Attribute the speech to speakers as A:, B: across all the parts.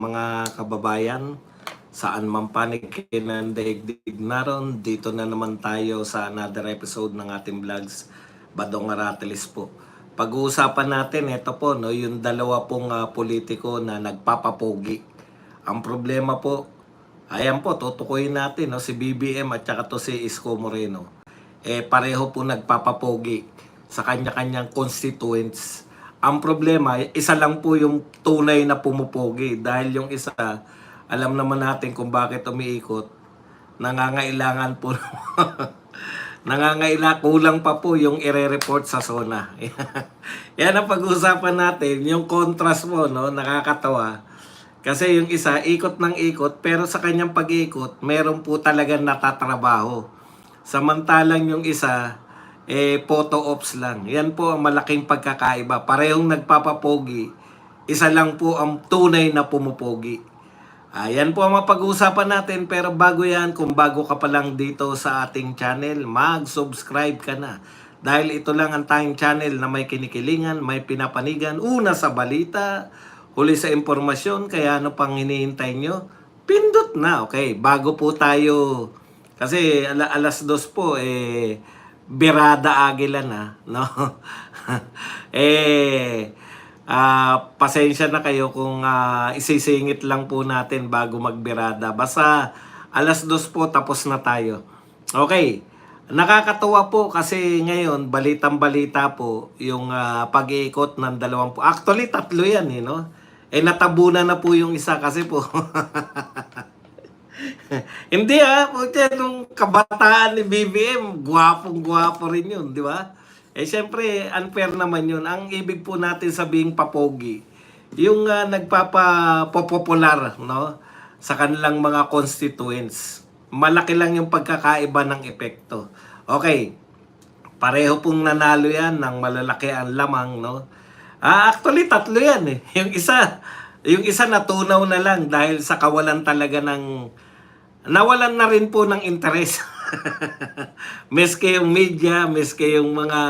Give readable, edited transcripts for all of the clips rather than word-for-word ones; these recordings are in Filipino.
A: mga kababayan, saan man panig ng daigdig naron, dito na naman tayo sa another episode ng ating vlogs, Badong Aratilis po. Pag-uusapan natin, ito po, no, yung dalawa pong politiko na nagpapapogi. Ang problema po, ayan po, tutukuyin natin, no, si BBM at saka to si Isko Moreno. Pareho po nagpapapogi sa kanya-kanyang constituents. Ang problema, isa lang po yung tunay na pumupogi dahil yung isa, alam naman natin kung bakit umiikot, nangangailangan po kulang pa po yung ire-report sa SONA. Yan ang pag-uusapan natin, yung contrast mo, no, nakakatawa. Kasi yung isa, ikot ng ikot, pero sa kanyang pag-ikot, meron po talagang natatrabaho. Samantalang yung isa, photo ops lang. Yan po ang malaking pagkakaiba. Parehong nagpapapogi. Isa lang po ang tunay na pumupogi. Yan po ang mapag-uusapan natin. Pero bago yan, kung bago ka pa lang dito sa ating channel, mag-subscribe ka na. Dahil ito lang ang tayong channel na may kinikilingan, may pinapanigan. Una sa balita, huli sa impormasyon. Kaya ano pang hinihintay nyo? Pindot na. Okay, bago po tayo, kasi alas 2 po, Birada Agila na, no? Pasensya na kayo kung isisingit lang po natin bago magbirada. Basta alas 2 po, tapos na tayo. Okay, nakakatuwa po kasi ngayon, balitang-balita po, yung pag-iikot ng dalawang po. Actually, tatlo yan, no? Natabunan na po yung isa kasi po. Hindi nung kabataan ni BBM, gwapong-gwapo rin yun, di ba? Siyempre, unfair naman yun. Ang ibig po natin sabihing papogi, yung nagpapapopular, no, sa kanilang mga constituents. Malaki lang yung pagkakaiba ng epekto. Okay, pareho pong nanalo yan ng malalaki ang lamang, no? Actually, tatlo yan eh. Yung isa natunaw na lang dahil sa kawalan talaga nawalan na rin po ng interes. Meski yung media, meski yung mga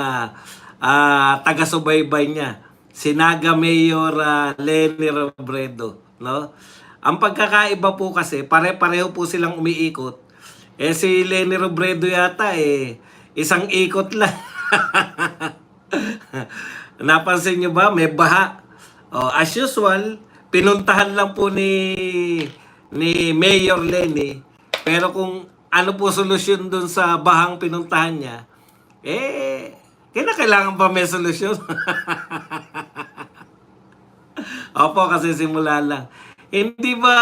A: taga-subaybay niya. Sinaga Mayor Leni Robredo, no? Ang pagkakaiba po kasi, pare-pareho po silang umiikot. Si Leni Robredo yata isang ikot lang. Napansin nyo ba? May baha. As usual, pinuntahan lang po ni Mayor Leni, pero kung ano po solusyon dun sa bahang pinuntahan niya, kailangan pa may solusyon. Opo, kasi simula lang. Hindi ba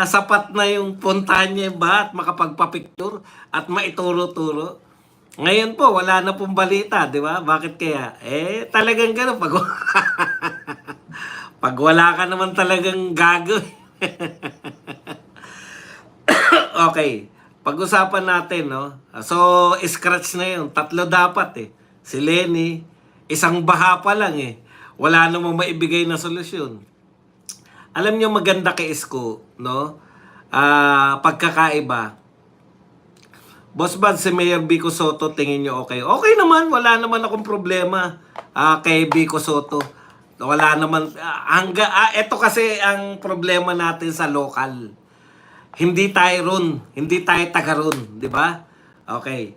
A: sapat na yung puntahan niya yung baha at makapagpapicture at maituro-turo? Ngayon po, wala na pong balita, di ba? Bakit kaya? Talagang gano'n. Pag wala ka naman talagang gago. Okay, pag-usapan natin, no? So, scratch na yun. Tatlo dapat Si Leni, isang baha pa lang Wala namang maibigay na solusyon. Alam niyo maganda kay Isko, no? Pagkakaiba. Boss Bad, si Mayor Vico Soto, tingin niyo okay? Okay naman, wala naman akong problema kay Vico Soto. Wala naman, ito kasi ang problema natin sa local. Hindi tayo taga ron, di ba? Okay.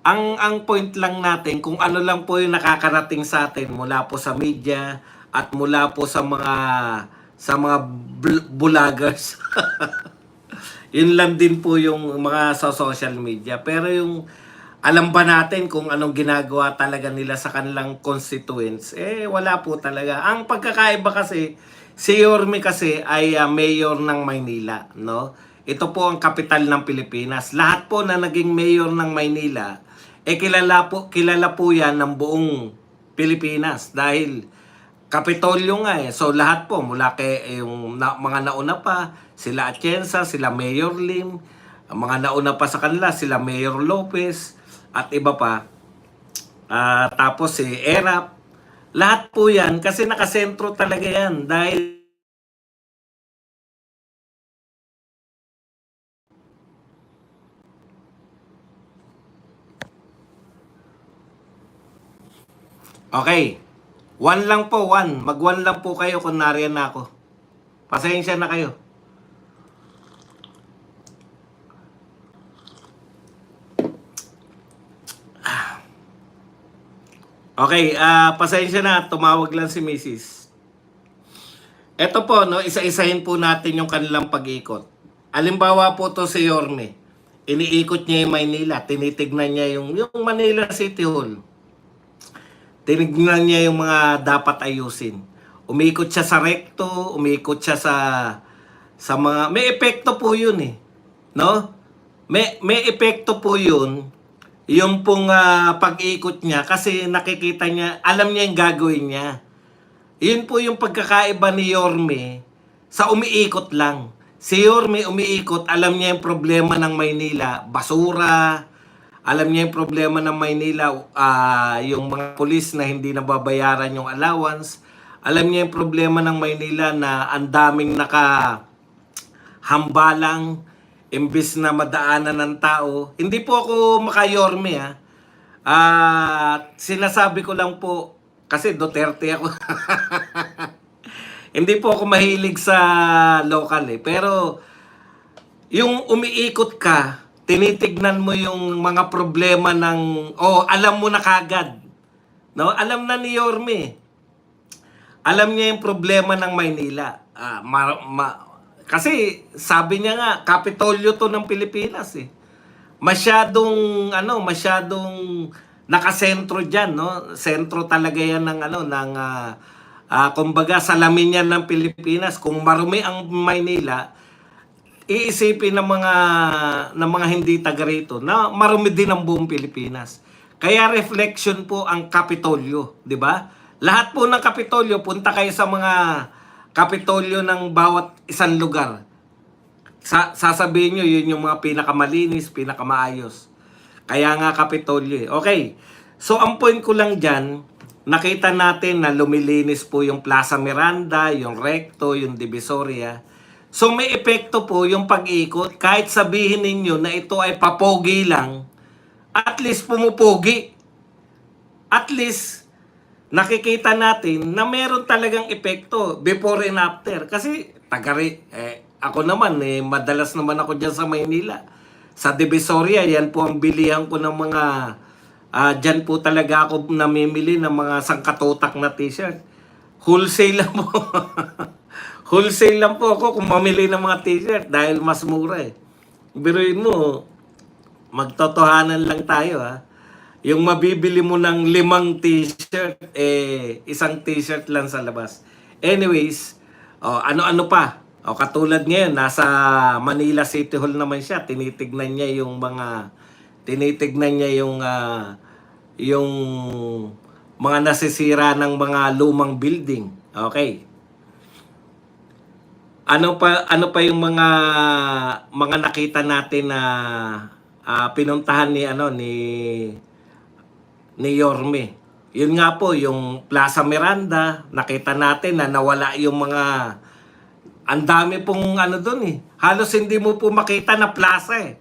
A: Ang point lang natin, kung ano lang po yung nakakarating sa atin mula po sa media at mula po sa mga vloggers. Yun lang din po yung mga sa social media. Pero yung alam ba natin kung anong ginagawa talaga nila sa kanilang constituents? Wala po talaga. Ang pagkakaiba kasi, si Yorme kasi ay mayor ng Maynila, no? Ito po ang kapital ng Pilipinas. Lahat po na naging mayor ng Maynila, kilala po yan ng buong Pilipinas dahil Kapitolyo nga So lahat po, mula kay yung mga nauna pa, sila Atienza, sila Mayor Lim, ang mga nauna pa sa kanila, sila Mayor Lopez, at iba pa. Tapos si Erap. Lahat po yan kasi nakasentro talaga yan dahil okay. One lang po, one. Mag-one lang po kayo kung nariyan na ako. Pasensya na kayo. Okay, pasensya na, tumawag lang si Mrs. Ito po, no, isa-isahin po natin yung kanilang pag-ikot. Alimbawa po to si Yorme. Iniikot niya yung Maynila, tinitignan niya yung Manila City Hall. Tinignan niya yung mga dapat ayusin. Umiikot siya sa recto, umiikot siya sa mga may epekto po 'yun eh. No? May epekto po 'yun. Yung pong pag-ikot niya kasi nakikita niya, alam niya yung gagawin niya. Yun po yung pagkakaiba ni Yorme sa umiikot lang. Si Yorme umiikot, alam niya yung problema ng Maynila, basura, alam niya yung problema ng Maynila, yung mga pulis na hindi nababayaran yung allowance, alam niya yung problema ng Maynila na ang daming nakahambalang imbis na madaanan ng tao. Hindi po ako makayorme ha. Sinasabi ko lang po, kasi Duterte ako. Hindi po ako mahilig sa local eh. Pero yung umiikot ka, tinitignan mo yung mga problema ng, alam mo na kagad. No? Alam na ni Yorme. Alam niya yung problema ng Maynila. Kasi sabi niya nga, Kapitolyo to ng Pilipinas eh. Masyadong nakasentro diyan, no? Sentro talaga yan ng kumbaga salamin yan ng Pilipinas. Kung marumi ang Maynila, iisipin ng mga hindi taga rito na marumi din ang buong Pilipinas. Kaya reflection po ang Kapitolyo, di ba? Lahat po ng Kapitolyo, punta kayo sa mga Kapitolyo ng bawat isang lugar. Sasabihin nyo, yun yung mga pinakamalinis, pinakamaayos. Kaya nga Kapitolyo eh. Okay, so ang point ko lang dyan, nakita natin na lumilinis po yung Plaza Miranda, yung Recto, yung Divisoria. So may epekto po yung pag-ikot. Kahit sabihin ninyo na ito ay papogi lang, at least pumupogi. At least nakikita natin na meron talagang epekto before and after. Kasi ako naman madalas naman ako dyan sa Maynila. Sa Divisoria, yan po ang bilihan ko ng mga dyan po talaga ako namimili ng mga sangkatutak na t-shirt. Wholesale lang po. Wholesale lang po ako kung mamili ng mga t-shirt dahil mas mura eh. Biruin mo, magtotohanan lang tayo ha. Yung mabibili mo ng 5 t-shirt, isang t-shirt lang sa labas. Anyways, ano-ano pa. Katulad ngayon, nasa Manila City Hall naman siya. Tinitignan niya yung yung mga nasisira ng mga lumang building. Okay. Ano pa yung mga nakita natin na pinuntahan ni Yorme. Yun nga po, yung Plaza Miranda, nakita natin na nawala yung ang dami pong doon eh. Halos hindi mo po makita na plaza eh.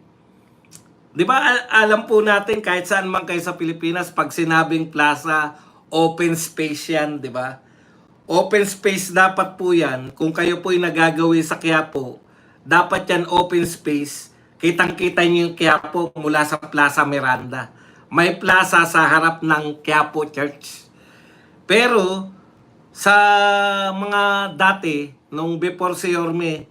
A: Di ba alam po natin kahit saan man kayo sa Pilipinas, pag sinabing plaza, open space yan, di ba? Open space dapat po yan. Kung kayo po'y nagagawin sa Quiapo, dapat yan open space. Kitang-kita niyo yung Quiapo mula sa Plaza Miranda. May plaza sa harap ng Quiapo Church. Pero sa mga dati, nung before si Yorme,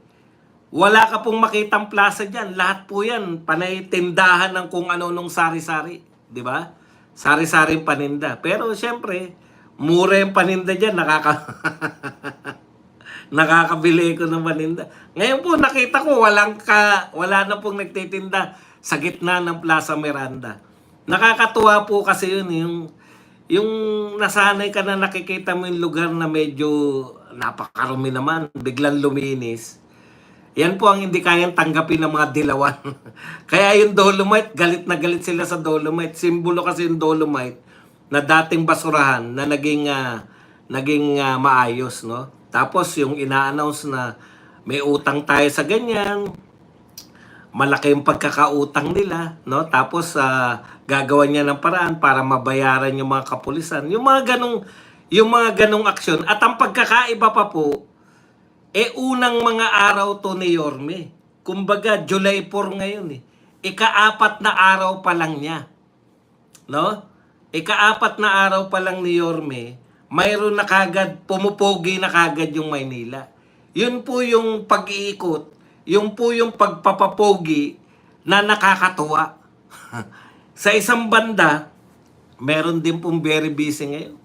A: wala ka pong makitang plaza dyan. Lahat po yan, panay tindahan ng kung ano nung sari-sari. Di ba? Sari-saring paninda. Pero syempre, mura yung paninda dyan. Nakakabili ko ng paninda. Ngayon po, nakita ko, wala na pong nagtitinda sa gitna ng Plaza Miranda. Nakakatuwa po kasi yun, yung nasanay ka na nakikita mo yung lugar na medyo napakarumi naman, biglang luminis. Yan po ang hindi kayang tanggapin ng mga dilawan. Kaya yung Dolomite, galit na galit sila sa Dolomite. Simbolo kasi yung Dolomite na dating basurahan na naging maayos, no? Tapos yung ina-announce na may utang tayo sa ganyan, malaki yung pagkakautang nila, no? Tapos gagawan niya ng paraan para mabayaran yung mga kapulisan. Yung mga ganong aksyon. At ang pagkakaiba pa po, unang mga araw to ni Yorme. Kumbaga, July 4 ngayon eh. Ika-4 na araw pa lang niya. No? Ika-4 na araw pa lang ni Yorme, mayroon na kagad, pumupogi na kagad yung Maynila. Yun po yung pag-iikot, yun po yung pagpapapogi na nakakatuwa. Sa isang banda, meron din pong very busy ngayon.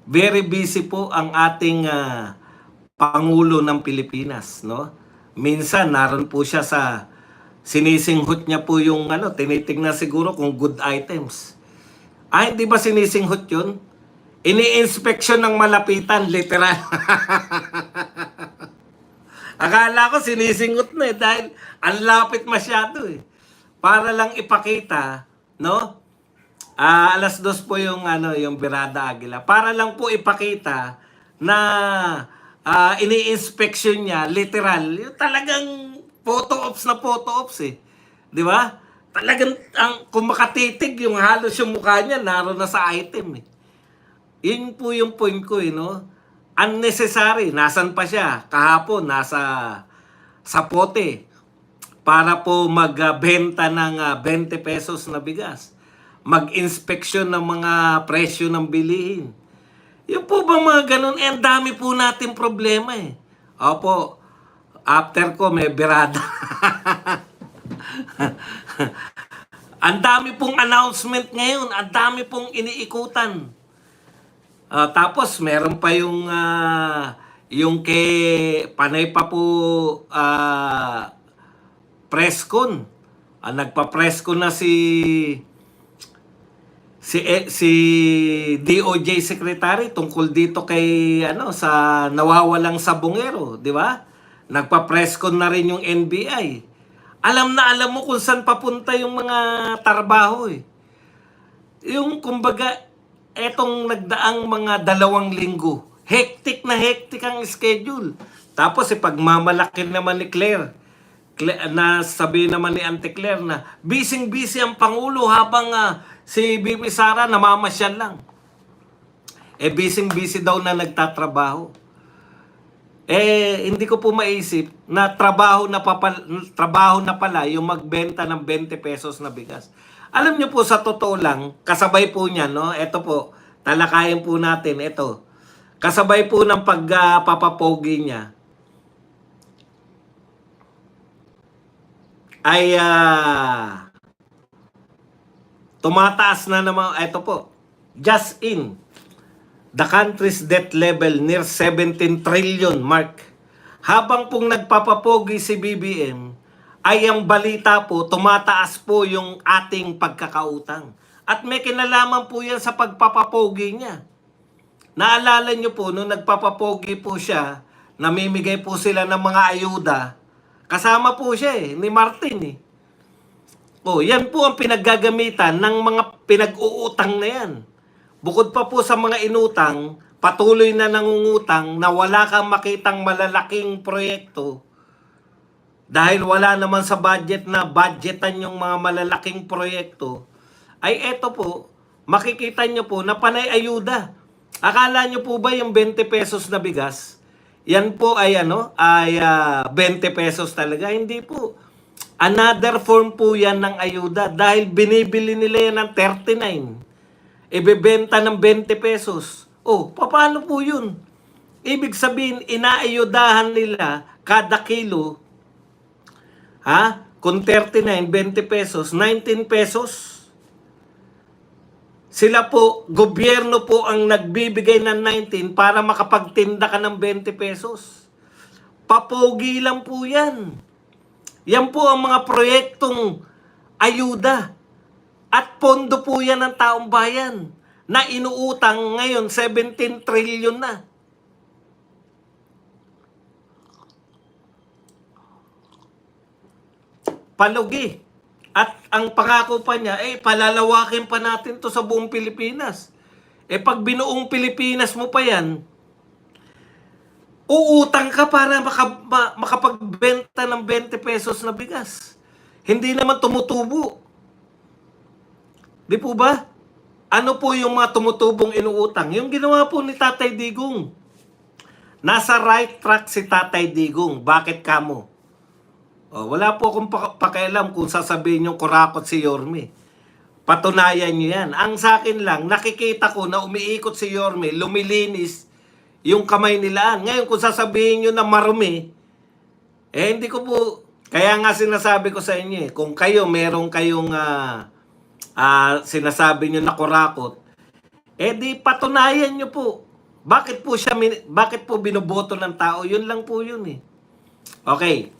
A: Very busy po ang ating Pangulo ng Pilipinas, no? Minsan naroon po siya sa sinisinghot niya po yung tinitingnan siguro kung good items. Hindi ba sinisinghot yun? Ini-inspection ng malapitan, literal. Akala ko sinisinghot na dahil ang lapit masyado Para lang ipakita, no? 2:00 po yung yung Birada Aguila. Para lang po ipakita na ini-inspection niya, literal. Yung talagang photo ops na photo ops 'Di ba? Talagang kung makatitig yung halos yung mukha niya naroon na sa item Yun po yung point ko no? Unnecessary. Nasan pa siya? Kahapon sa pote para po magbenta ng 20 pesos na bigas. Mag-inspeksyon ng mga presyo ng bilihin. Yung po ba mga ganun? Ang dami po natin problema Opo, after ko may birada. Ang dami pong announcement ngayon. Ang dami pong iniikutan. Tapos meron pa yung kay panay pa po presscon. Nagpa-presscon na si DOJ Secretary tungkol dito kay sa nawawalang sabongero, di ba? Nagpa-presscon na rin yung NBI. Alam mo kung saan papunta yung mga trabaho Yung kumbaga etong nagdaang mga 2 linggo, hectic ang schedule. Tapos pagmamalaki naman ni Claire, na sabi naman ni Auntie Claire na busy ang Pangulo habang si BP Sara namamasyal lang. Busy daw na nagtatrabaho. Hindi ko po maisip na trabaho na pala yung magbenta ng 20 pesos na bigas. Alam niyo po sa totoo lang, kasabay po niyan, no? Ito po, talakayin po natin ito. Kasabay po ng pagpapapogi niya ay tumataas na naman, ito po, just in, the country's debt level near 17 trillion mark. Habang pong nagpapapogi si BBM, ay ang balita po, tumataas po yung ating pagkakautang. At may kinalaman po yan sa pagpapapogi niya. Naalala niyo po, nung nagpapapogi po siya, namimigay po sila ng mga ayuda, kasama po siya ni Martin yan po ang pinaggagamitan ng mga pinag-uutang na yan. Bukod pa po sa mga inutang, patuloy na nangungutang na wala kang makitang malalaking proyekto dahil wala naman sa budget na budgetan yung mga malalaking proyekto, ay eto po, makikita nyo po na panay ayuda. Akala nyo po ba yung 20 pesos na bigas, yan po ay 20 pesos talaga? Hindi po. Another form po yan ng ayuda dahil binibili nila yan ng 39. Ibebenta ng 20 pesos. Paano po yun? Ibig sabihin, inaayudahan nila kada kilo, kung 39, 20 pesos, 19 pesos. Sila po, gobyerno po ang nagbibigay ng 19 para makapagtinda ka ng 20 pesos. Papogi lang po yan. Yan po ang mga proyektong ayuda. At pondo po yan ng taong bayan na inuutang ngayon 17 trillion na. Palugi. At ang pangako pa niya, palalawakin pa natin to sa buong Pilipinas. Pag binuong Pilipinas mo pa yan, uutang ka para makapagbenta ng 20 pesos na bigas. Hindi naman tumutubo. Di po ba? Ano po yung mga tumutubong inuutang? Yung ginawa po ni Tatay Digong. Nasa right track si Tatay Digong. Bakit kamo? Wala po akong pakialam kung sasabihin yung kurakot si Yorme. Patunayan nyo yan. Ang sa akin lang, nakikita ko na umiikot si Yorme, lumilinis yung kamay nilaan. Ngayon, kung sasabihin nyo na marumi, hindi ko po, kaya nga sinasabi ko sa inyo kung kayo, meron kayong sinasabi nyo na kurakot, di patunayan nyo po. Bakit po binoboto ng tao? Yun lang po yun eh. Okay,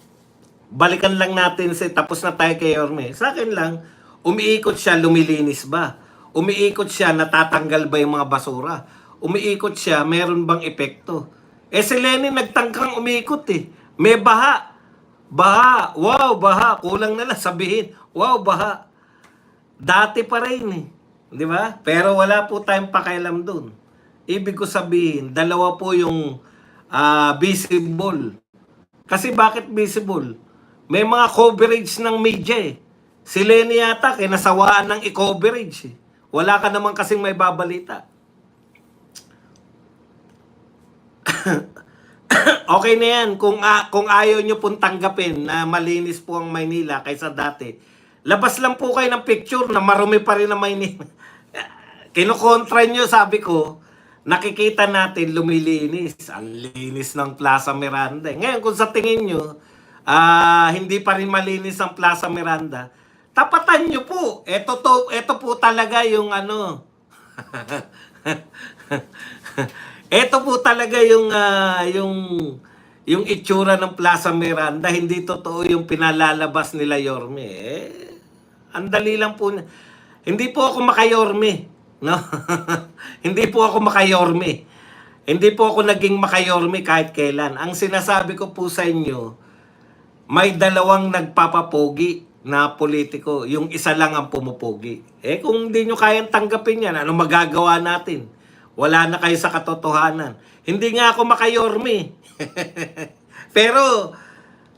A: balikan lang natin tapos na tayo kay Yorme. Sa akin lang, umiikot siya, lumilinis ba? Umiikot siya, natatanggal ba yung mga basura? Umiikot siya, meron bang epekto? Si Lenny nagtangkang umiikot eh. May baha. Baha. Wow, baha. Kulang na lang sabihin. Wow, baha. Dati pa rin eh. Di ba? Pero wala po tayong pakialam dun. Ibig ko sabihin, dalawa po yung visible. Kasi bakit visible? May mga coverage ng media eh. Si Lenny yata, kinasawaan ng i-coverage eh. Wala ka naman kasing may babalita. Okay na yan. Kung ayaw nyo pong tanggapin na malinis po ang Maynila kaysa dati, labas lang po kayo ng picture na marumi pa rin ang Maynila. Kinukontra nyo, sabi ko, nakikita natin lumilinis. Ang linis ng Plaza Miranda. Ngayon, kung sa tingin nyo, hindi pa rin malinis ang Plaza Miranda, tapatan nyo po. Ito po talaga yung ano. Ito po talaga yung itsura ng Plaza Miranda. Hindi totoo yung pinalalabas nila Yorme. Ang dali lang po. Hindi po ako makayorme. No? Hindi po ako makayorme. Hindi po ako naging makayorme kahit kailan. Ang sinasabi ko po sa inyo, may dalawang nagpapapogi na politiko. Yung isa lang ang pumupogi. Kung hindi nyo kayang tanggapin yan, ano magagawa natin? Wala na kayo sa katotohanan. Hindi nga ako makayorme. Pero,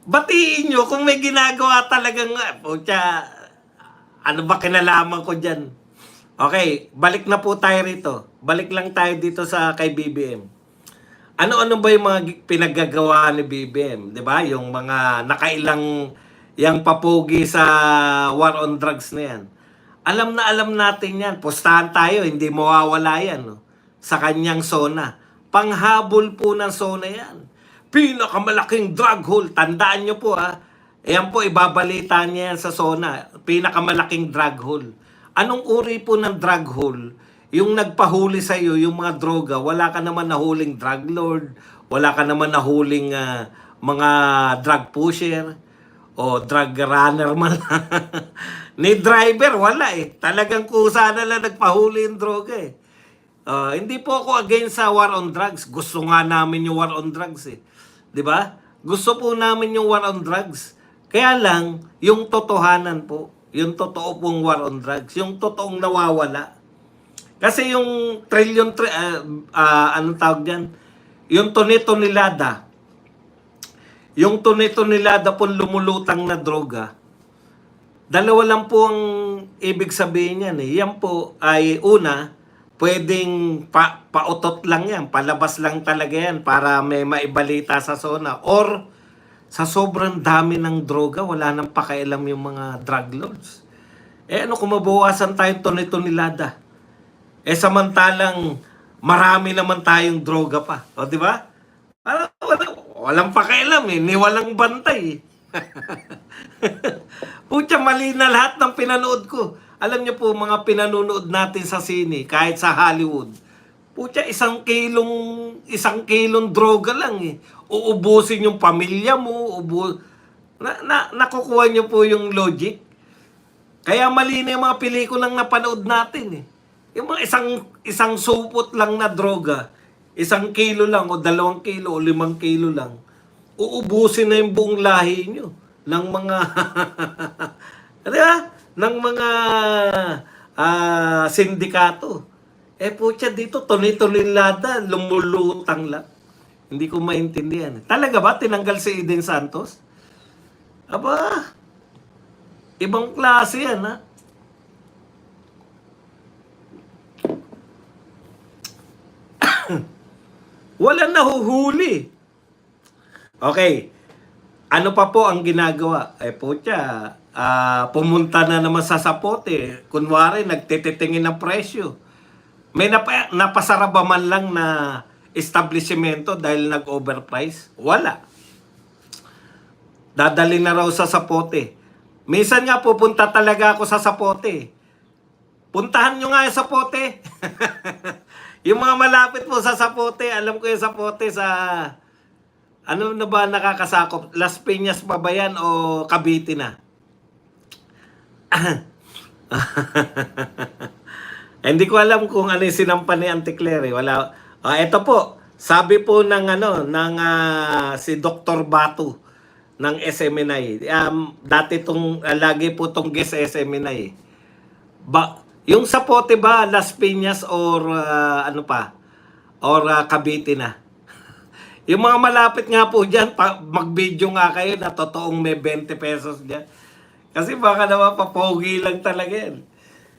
A: batiin nyo kung may ginagawa talagang, pucha, ano ba kinalaman ko dyan? Okay, balik na po tayo rito. Balik lang tayo dito sa kay BBM. Ano-ano ba yung mga pinaggagawa ni BBM? 'Di ba? Yung mga nakailang yang papugi sa war on drugs na yan. Alam natin yan. Pustahan tayo, hindi mawawala yan. No? Sa kanyang zona. Panghabol po ng zona yan. Pinakamalaking drug hole. Tandaan nyo po Ayan po, ibabalita niya yan sa zona. Pinakamalaking drug hole. Anong uri po ng drug hole? Yung nagpahuli sa iyo, yung mga droga, wala ka naman nahuling drug lord, wala ka naman nahuling mga drug pusher o drug runner man. Ni driver, wala eh. Talagang kusa na lang nagpahuli yung droga eh. Hindi po ako against sa war on drugs. Gusto nga namin yung war on drugs eh. 'Di ba? Gusto po namin yung war on drugs. Kaya lang, yung totohanan po, yung totoo pong war on drugs, yung totoong nawawala. Kasi yung anong tawag dyan? Yung tuni-tunilada. Yung tuni-tunilada pong lumulutang na droga, dalawa lang po ang ibig sabihin yan eh. Yan po ay una, pwedeng pautot lang yan, palabas lang talaga yan para may maibalita sa zona. Or sa sobrang dami ng droga, wala nang pakialam yung mga drug lords. Ano kung mabawasan tayong tuni-tunilada? Samantalang marami naman tayong droga pa. O, di ba? Walang pakialam eh. Ni walang bantay eh. Pucha, mali na lahat ng pinanood ko. Alam niyo po, mga pinanonood natin sa sine, kahit sa Hollywood, pucha, isang kilong droga lang eh. Uubusin yung pamilya mo, nakukuha niyo po yung logic. Kaya mali na yung mga pelikulang napanood natin eh. Yung mga isang supot lang na droga, 1 kilo lang o 2 kilo o 5 kilo lang, uubusin na yung buong lahi nyo ng mga ng mga sindikato. Pucha, dito tuni-tunilada, lumulutang lang. Hindi ko maintindihan. Talaga ba tinanggal si Eden Santos? Aba, ibang klase yan ha. Walang nahuhuli. Okay. Ano pa po ang ginagawa? Putya, pumunta na naman sa sapote. Kunwari, nagtititingin ng presyo. May napasara ba man lang na establishmento dahil nag-overprice? Wala. Dadali na raw sa sapote. Minsan nga pupunta talaga ako sa sapote. Puntahan nyo nga yung sapote. Yung mga malapit po sa sapote, alam ko yung sapote sa... Ano na ba nakakasakop? Las Piñas pa ba yan o Cavite na? Hindi ko alam kung ano yung sinampan ni Auntie Claire. Wala. Ito po. Sabi po ng si Dr. Batu ng SMNI. Dati lagi po tong guest sa SMNI. Yung sapote ba Las Piñas or Cavite na? Yung mga malapit nga po dyan, mag-video nga kayo na totoong may 20 pesos dyan. Kasi baka naman papogi lang talaga yan.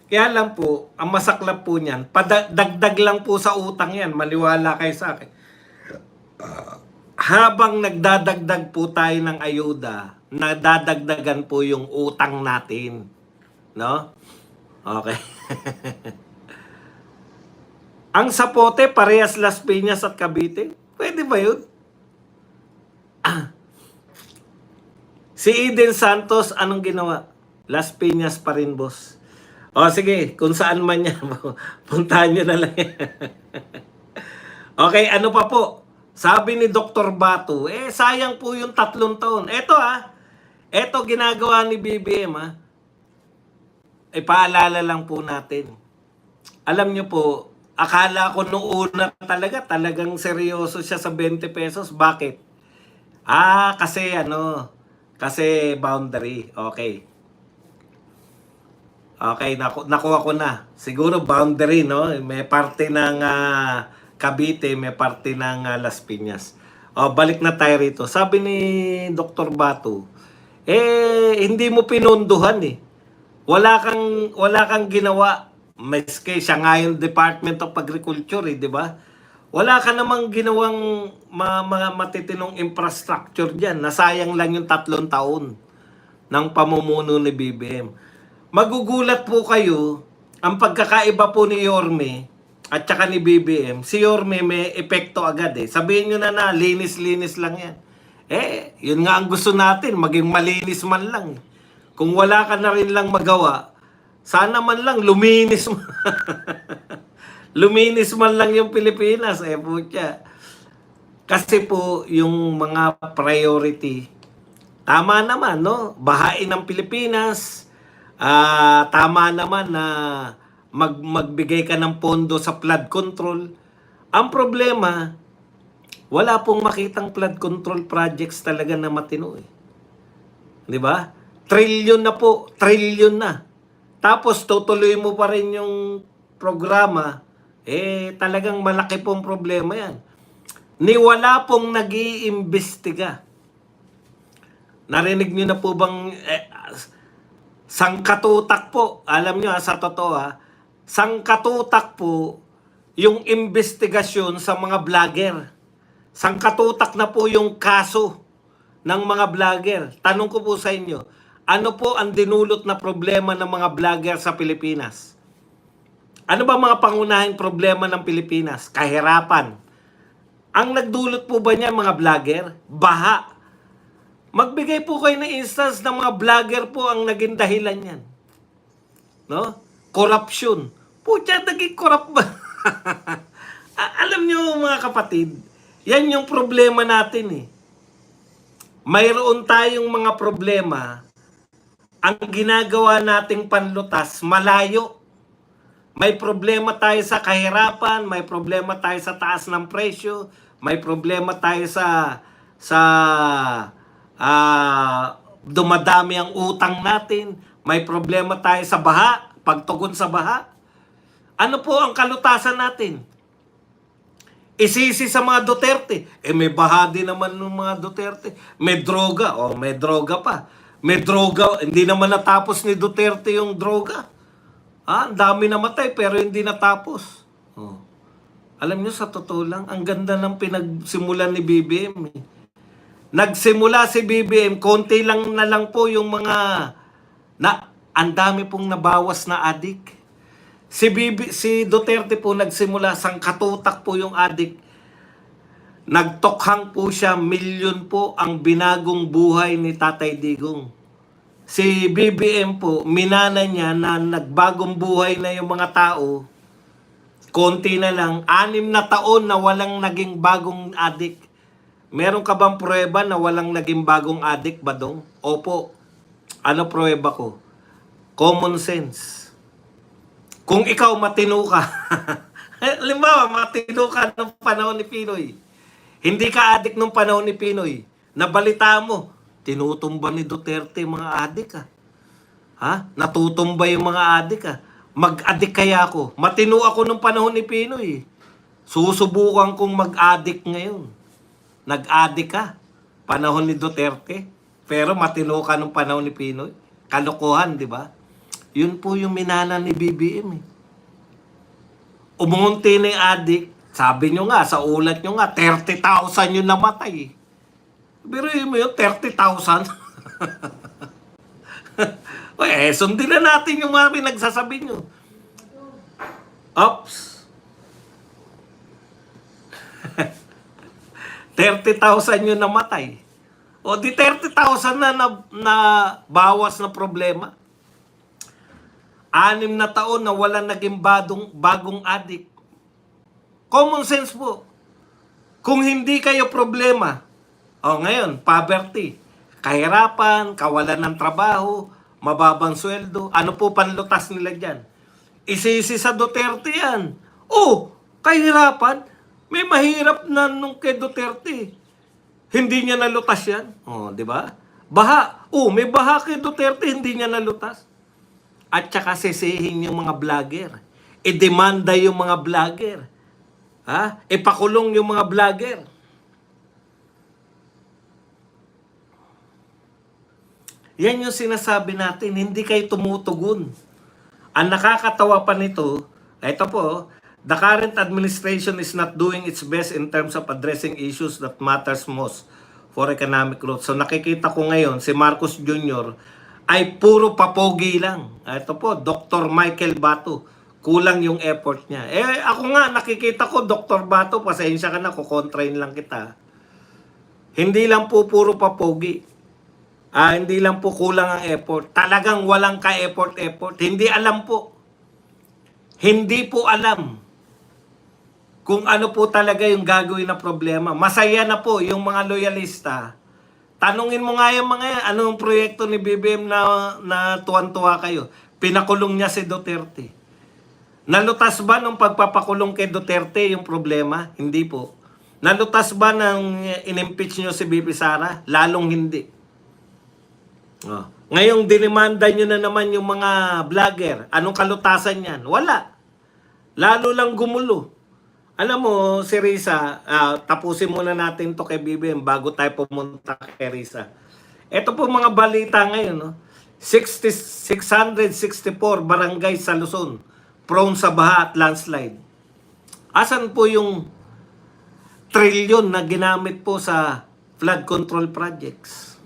A: Kaya lang po, ang masaklap po niyan, dagdag lang po sa utang yan, maniwala kayo sa akin. Habang nagdadagdag po tayo ng ayuda, nadadagdagan po yung utang natin. No? Okay. Ang sapote, parehas Las Piñas at Cavite. Pwede ba yun? Si Eden Santos, anong ginawa? Las Piñas pa rin, boss. Sige, kung saan man yan, puntahan nyo na lang yan. Okay, ano pa po? Sabi ni Dr. Batu, sayang po yung 3 taon. Eto ginagawa ni BBM, paalala lang po natin. Alam nyo po, akala ko nung una talagang seryoso siya sa 20 pesos. Bakit? Kasi boundary. Okay. Okay, nakuha ko na. Siguro boundary, no? May parte ng Cavite, may parte ng Las Piñas. Balik na tayo rito. Sabi ni Dr. Batu, hindi mo pinunduhan Wala kang ginawa. Maski siya nga yung Department of Agriculture, di ba? Wala ka namang ginawang matitinong infrastructure dyan. Nasayang lang yung 3 taon ng pamumuno ni BBM. Magugulat po kayo, ang pagkakaiba po ni Yorme at saka ni BBM, si Yorme may epekto agad Sabihin nyo na linis-linis lang yan. Yun nga ang gusto natin, maging malinis man lang. Kung wala ka na rin lang magawa, sana man lang luminis man. Luminis man lang yung Pilipinas. Putya. Kasi po yung mga priority, tama naman, no? Bahain ng Pilipinas. Tama naman na magbigay ka ng pondo sa flood control. Ang problema, wala pong makitang flood control projects talaga na matino Di ba? Trilyon na po. Trilyon na. Tapos tutuloy mo pa rin yung programa, talagang malaki pong problema yan. Wala pong nag-iimbestiga. Narinig nyo na po bang sangkatutak po? Alam nyo sa totoo sangkatutak po yung investigasyon sa mga vlogger. Sangkatutak na po yung kaso ng mga vlogger. Tanong ko po sa inyo, ano po ang dinulot na problema ng mga vlogger sa Pilipinas? Ano ba mga pangunahing problema ng Pilipinas? Kahirapan. Ang nagdulot po ba niya mga vlogger? Baha. Magbigay po kayo ng instance ng mga vlogger po ang naging dahilan yan. No? Corruption. Pucha, naging corrupt ba? Alam niyo mga kapatid, yan yung problema natin Mayroon tayong mga problema. Ang ginagawa nating panlutas, malayo. May problema tayo sa kahirapan, may problema tayo sa taas ng presyo, may problema tayo sa dumadami ang utang natin, may problema tayo sa baha, pagtugon sa baha. Ano po ang kalutasan natin? Isisi sa mga Duterte. May baha din naman ng mga Duterte. May droga. May droga pa. May droga, hindi naman natapos ni Duterte yung droga. Ang dami namatay pero hindi natapos. Alam niyo sa totoo lang, ang ganda ng pinagsimulan ni BBM Nagsimula si BBM, konti lang na lang po yung mga ang dami pong nabawas na adik. Si Duterte po nagsimula, sangkatutak po yung adik. Nagtokhang po siya, milyon po ang binagong buhay ni Tatay Digong. Si BBM po, minana niya na nagbagong buhay na yung mga tao, konti na lang, 6 na taon na walang naging bagong adik. Meron ka bang pruweba na walang naging bagong adik, Badong? Opo. Ano pruweba ko? Common sense. Kung ikaw matino ka, halimbawa matino ka ng panahon ni Pinoy, hindi ka adik nung panahon ni Pinoy, nabalita mo, tinutumba ni Duterte mga adik ha? Natutumba yung mga adik Mag-adik kaya ako. Matino ako nung panahon ni Pinoy. Susubukan kong mag-adik ngayon. Nag-adik ka. Panahon ni Duterte. Pero matino ka nung panahon ni Pinoy. Kalokohan, di ba? Yun po yung minana ni BBM Umunti na yung adik. Sabi nyo nga, sa ulat nyo nga, 30,000 yung namatay. Pero yun mo yun, 30,000. Sundin na natin yung mga pinagsasabi nyo. Oops. 30,000 yung namatay. O di 30,000 na bawas na problema. 6 na taon na wala naging bagong adik. Common sense po. Kung hindi kayo problema, ngayon, poverty, kahirapan, kawalan ng trabaho, mababang sweldo, ano po panlutas nila dyan? Isisi sa Duterte yan. Kahirapan, may mahirap na nung kay Duterte. Hindi niya nalutas yan. Di ba? Baha. May baha kay Duterte, hindi niya nalutas. At saka sisihin yung mga vlogger. I-demanda yung mga vlogger. Ipakulong yung mga vlogger. Yan yung sinasabi natin, hindi kayo tumutugon. Ang nakakatawa pa nito, ito po, the current administration is not doing its best in terms of addressing issues that matters most for economic growth. So nakikita ko ngayon, si Marcos Jr. ay puro papogi lang. Ito po, Dr. Michael Bato. Kulang yung effort niya. Ako nga, nakikita ko, Dr. Bato, pasensya ka na, kukontrain lang kita. Hindi lang po puro papogi. Hindi lang po kulang ang effort. Talagang walang ka-effort. Hindi alam po. Hindi po alam kung ano po talaga yung gagawin na problema. Masaya na po yung mga loyalista. Tanungin mo nga yung mga yan, anong proyekto ni BBM na tuwan-tuwa kayo? Pinakulong niya si Duterte. Nalutas ba nung pagpapakulong kay Duterte yung problema? Hindi po. Nalutas ba nang in-impeach nyo si BP Sara? Lalong hindi. Ngayong dinimanda nyo na naman yung mga vlogger. Anong kalutasan yan? Wala. Lalo lang gumulo. Alam mo, si Risa, tapusin muna natin to kay BBM bago tayo pumunta kay Risa. Ito po mga balita ngayon. 664 barangay sa Luzon prone sa baha at landslide. Asan po yung trilyon na ginamit po sa flood control projects?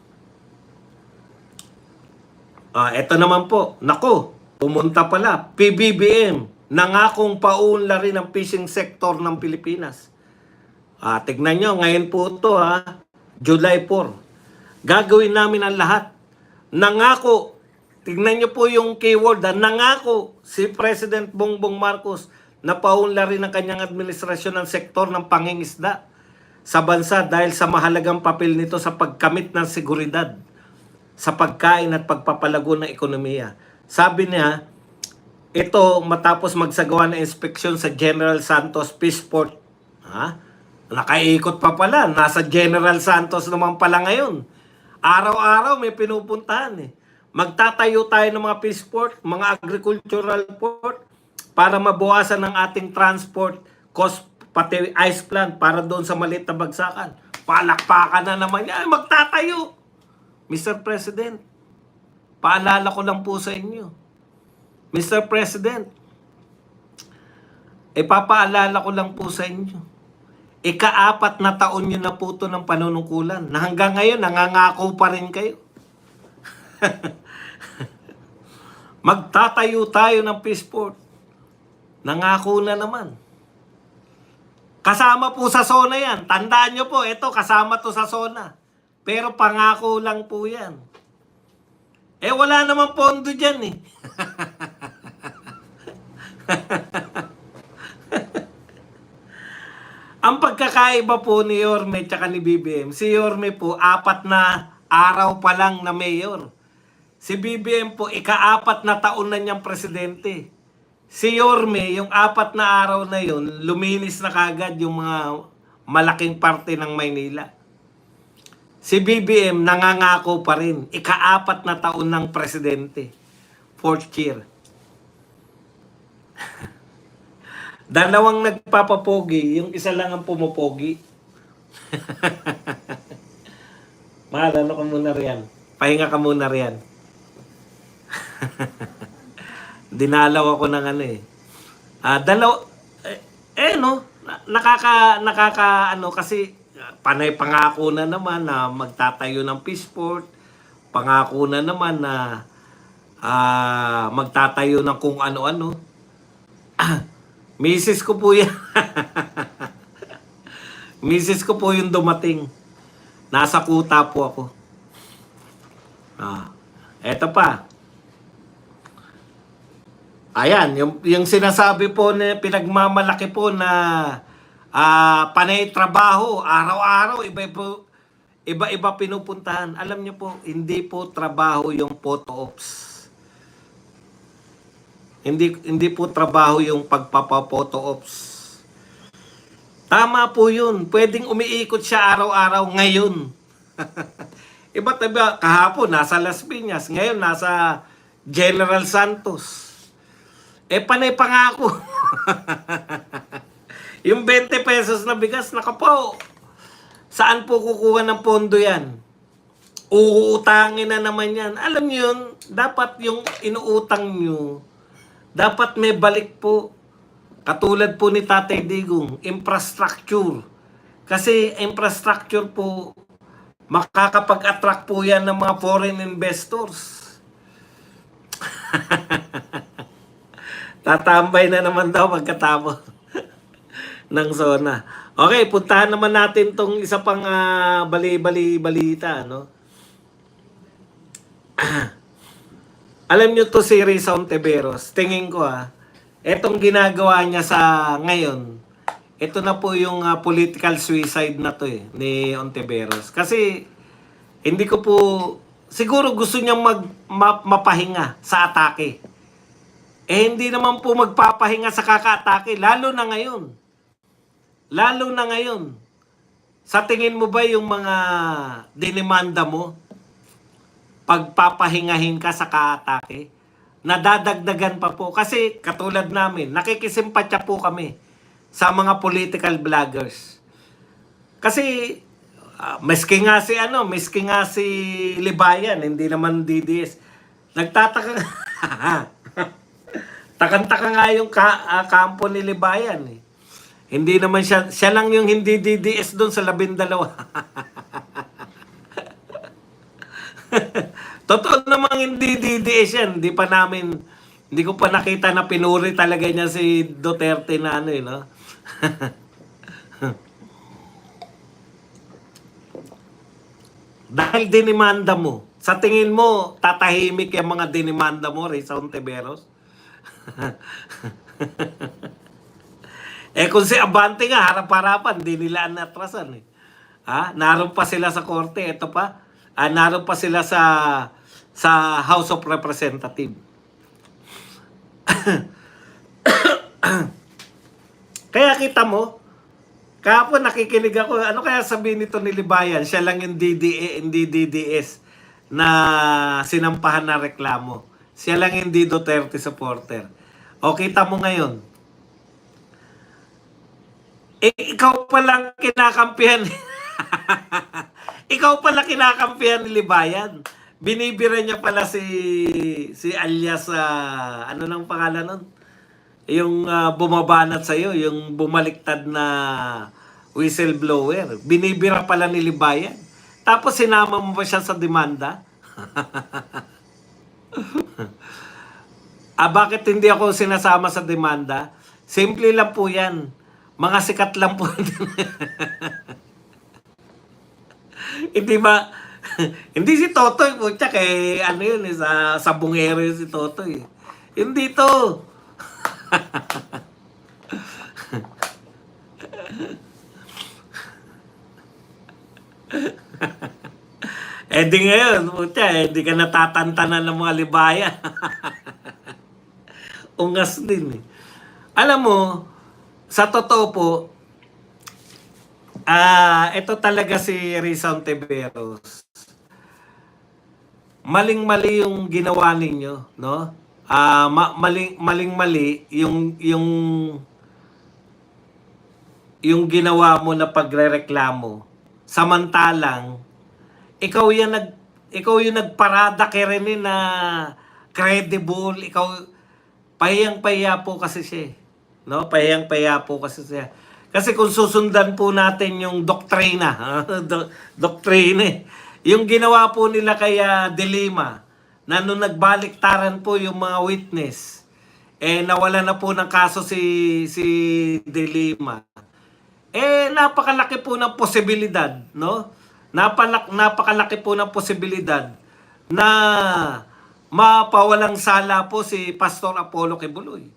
A: Ito naman po, nako, pumunta pala, PBBM, nangakong paunlarin ang fishing sector ng Pilipinas. Tignan nyo, ngayon po ito July 4. Gagawin namin ang lahat. Nangako, tignan nyo po yung keyword, nangako si President Bongbong Marcos na paunlarin ang kanyang administrasyon ng sektor ng pangingisda sa bansa dahil sa mahalagang papel nito sa pagkamit ng seguridad sa pagkain at pagpapalago ng ekonomiya. Sabi niya, ito matapos magsagawa ng inspeksyon sa General Santos Fishport. Nakaikot pa pala, nasa General Santos naman pala ngayon. Araw-araw may pinupuntahan Magtatayo tayo ng mga fishport, mga agricultural port para mabawasan ng ating transport cost, pati ice plant para doon sa maliit na bagsakan. Palakpakan na naman yan, magtatayo. Mr. President, paalala ko lang po sa inyo. Mr. President, ipapaalala ko lang po sa inyo. Ika-4 na taon nyo na po ito ng panunungkulan. Na hanggang ngayon, nangangako pa rin kayo. Magtatayo tayo ng Peaceport. Nangako na naman. Kasama po sa SONA yan. Tandaan nyo po, ito kasama to sa SONA. Pero pangako lang po yan. Wala naman pondo dyan eh. Ang pagkakaiba po ni Yorme at ni BBM, si Yorme po, 4 na araw pa lang na mayor. Si BBM po, ika-4 na taon na niyang presidente. Si Yorme, yung 4 na araw na yun, luminis na kagad yung mga malaking parte ng Maynila. Si BBM, nangangako pa rin. Ika-4 na taon ng presidente. 4th year. Dalawang nagpapapogi, yung isa lang ang pumupogi. Mahal, ano ka muna riyan? Pahinga ka muna riyan. Dinalaw ako ng ano eh. Nakaka kasi panay pangako na naman na magtatayo ng Peaceport. Pangako na naman na magtatayo ng kung ano-ano. Misis ko po yan. Misis ko po yung dumating. Nasa kuta po ako. Eto pa. Ayan, yung sinasabi po na pinagmamalaki po na panay trabaho, araw-araw, iba-iba pinupuntahan. Alam niyo po, hindi po trabaho yung photo ops. Hindi po trabaho yung pagpapa-photo ops. Tama po yun. Pwedeng umiikot siya araw-araw ngayon. Iba't iba. Kahapon, nasa Las Piñas. Ngayon, nasa General Santos. Panay pangako. Yung 20 pesos na bigas, nakapo. Saan po kukuha ng pondo yan? Uutangin na naman yan. Alam niyo yun, dapat yung inuutang nyo, dapat may balik po. Katulad po ni Tatay Digong, infrastructure. Kasi infrastructure po, makakapag-attract po yan ng mga foreign investors. Tatambay na naman daw pagkatapos ng SONA. Okay, puntahan naman natin tong isa pang bali-balita, no? Alam nyo to si Risa Ontiveros, tingin ko etong ginagawa niya sa ngayon, ito na po yung political suicide na to ni Ontiveros. Kasi hindi ko po, siguro gusto niyang mapahinga sa atake. Hindi naman po magpapahinga sa kaka-atake, lalo na ngayon. Lalo na ngayon. Sa tingin mo ba yung mga dinimanda mo, pagpapahingahin ka sa ka-atake? Nadadagdagan pa po. Kasi katulad namin, nakikisimpatya po kami sa mga political vloggers. Kasi maski nga si Libayan, hindi naman DDS. Nagtataka takang-taka nga yung kampo ni Libayan eh. Hindi naman siya lang yung hindi DDS doon sa 12. Totoo namang hindi DDS yan. Hindi ko pa nakita na pinuri talaga niya si Duterte na no? Dahil dinimanda mo. Sa tingin mo, tatahimik yung mga dinimanda mo, Risa Ontiveros? Kung si Abante nga, harap-harapan, di nila natrasan eh. Naroon pa sila sa korte, ito pa. Naroon pa sila sa House of Representatives. Kaya kita mo, kahapon nakikinig ako, ano kaya sabihin nito ni Libayan, siya lang yung hindi DDS na sinampahan na reklamo. Siya lang hindi Duterte supporter. O kita mo ngayon, ikaw palang kinakampihan. Ikaw pala kinakampihan ni Libayan. Binibira niya pala si alias, ano nang pangalan nun? Yung bumabanat sa'yo, yung bumaliktad na whistleblower. Binibira pala ni Libayan. Tapos sinama mo pa siya sa demanda? Bakit hindi ako sinasama sa demanda? Simple lang po yan. Mga sikat lang po. Hindi ba? Hindi si Totoy po. Tsaka ano yun, sa bungero yun si Totoy. Hindi to. Di ngayon, di ka natatantanan ng mga Libaya. Ungas din eh. Alam mo, sa totoo po, ito talaga si Risa Ontiveros. Maling-mali yung ginawa ninyo, no? Maling-mali yung ginawa mo na pagrereklamo. Samantalang ikaw yung nagparada kay Rene na credible, pahiyang-pahiya po kasi siya. No? Pahiyang-pahiya po kasi siya. Kasi kung susundan po natin yung doktrina, doktrina yung ginawa po nila kay De Lima, na nung nagbaliktaran po yung mga witness, nawala na po ng kaso si De Lima. Napakalaki po ng posibilidad, no? Napakalaki po ng posibilidad na mapawalang sala po si Pastor Apollo Kibuloy.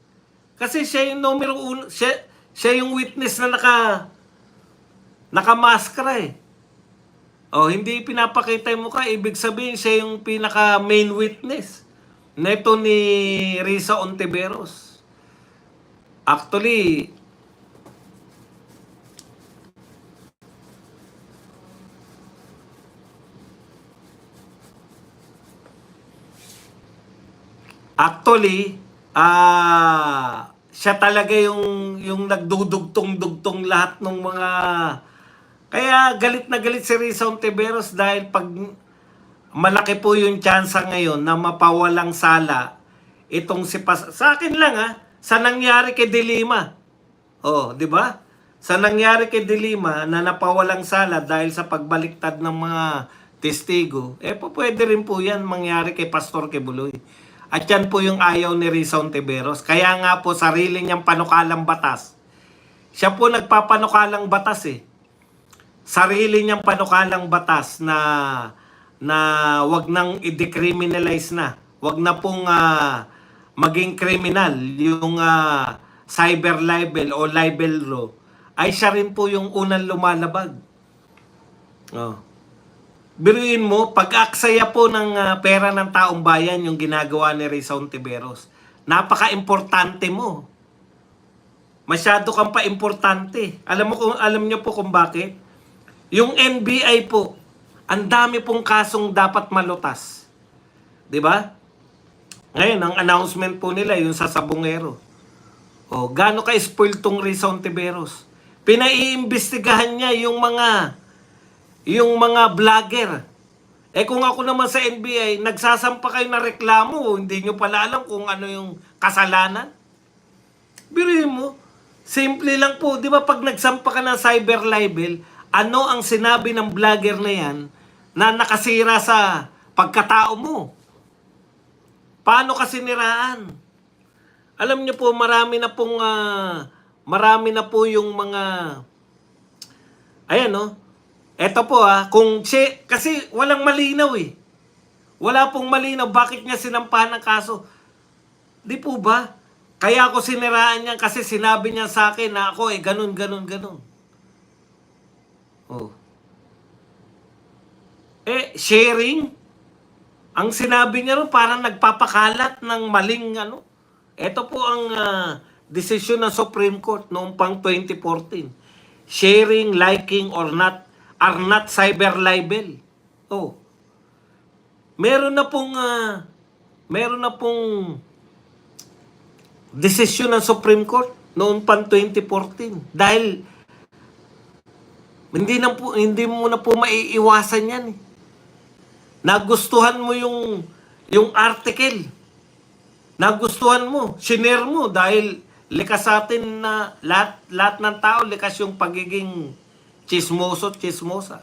A: Kasi siya yung numero uno, siya yung witness na nakamaskara eh. Hindi pinapakita yung mukha, ibig sabihin siya yung pinaka main witness neto ni Risa Ontiveros. Actually, siya talaga yung nagdudugtong-dugtong lahat ng mga... Kaya galit na galit si Risa Ontiveros dahil pag malaki po yung tsansa ngayon na mapawalang sala itong sa akin lang sa nangyari kay De Lima. Di ba? Sa nangyari kay De Lima na napawalang sala dahil sa pagbaliktad ng mga testigo, pwede rin po yan mangyari kay Pastor Kibuloy. At yan po yung ayaw ni Risa Ontiveros. Kaya nga po, sarili niyang panukalang batas. Siya po nagpapanukalang batas eh. Sarili niyang panukalang batas na wag nang i-decriminalize na. Wag na pong maging criminal yung cyber libel o libel law. Ay siya rin po yung unang lumalabag. Biruin mo, pag-aksaya po ng pera ng taong bayan yung ginagawa ni Risa Ontiveros. Napaka-importante mo. Masyado kang pa-importante. Alam niyo po kung bakit? Yung NBI po, ang dami pong kasong dapat malutas. 'Di ba? Ngayon, ang announcement po nila yung sa Sabongero. Gaano ka-spoil tong Risa Ontiveros? Pinaiimbestigahan niya yung mga vlogger. Kung ako naman sa NBI, nagsasampa kayo na reklamo, hindi nyo pala alam kung ano yung kasalanan. Biruin mo, simple lang po, di ba pag nagsampa ka ng cyber libel, ano ang sinabi ng vlogger na yan na nakasira sa pagkatao mo? Paano ka siniraan? Alam nyo po, marami na po yung mga, eto po kasi walang malinaw eh. Wala pong malinaw bakit niya sinampahan ng kaso. Di po ba? Kaya ako siniraan niya kasi sinabi niya sa akin na ako ganun. Sharing? Ang sinabi niya ron parang nagpapakalat ng maling Ito po ang desisyon ng Supreme Court noong pang 2014. Sharing, liking, or not are not cyber libel. Meron na pong desisyon ng Supreme Court noong pang 2014 dahil hindi mo na po maiiwasan yan eh. Nagustuhan mo yung article. Nagustuhan mo, shinare mo dahil likas sa atin na lahat ng tao likas yung pagiging chismoso, chismosa.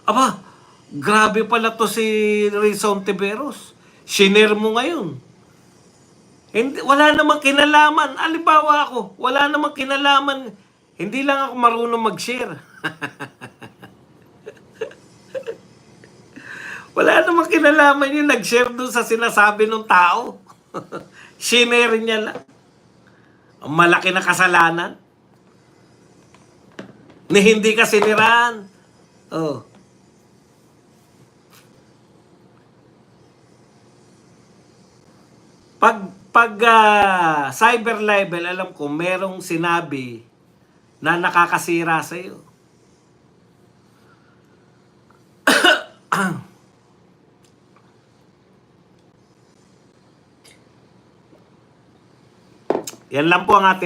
A: Aba, grabe pala to si Rizon Tiveros. Shiner mo ngayon. Hindi, wala namang kinalaman. Alibawa ako, wala namang kinalaman. Hindi lang ako marunong mag-share. Wala namang kinalaman yung nag-share dun sa sinasabi ng tao. Shiner niya lang. Ang malaki na kasalanan. Ni hindi ka siniraan. Oh. Pag cyber libel, alam ko, merong sinabi na nakakasira sa iyo. Yan lang po ang ating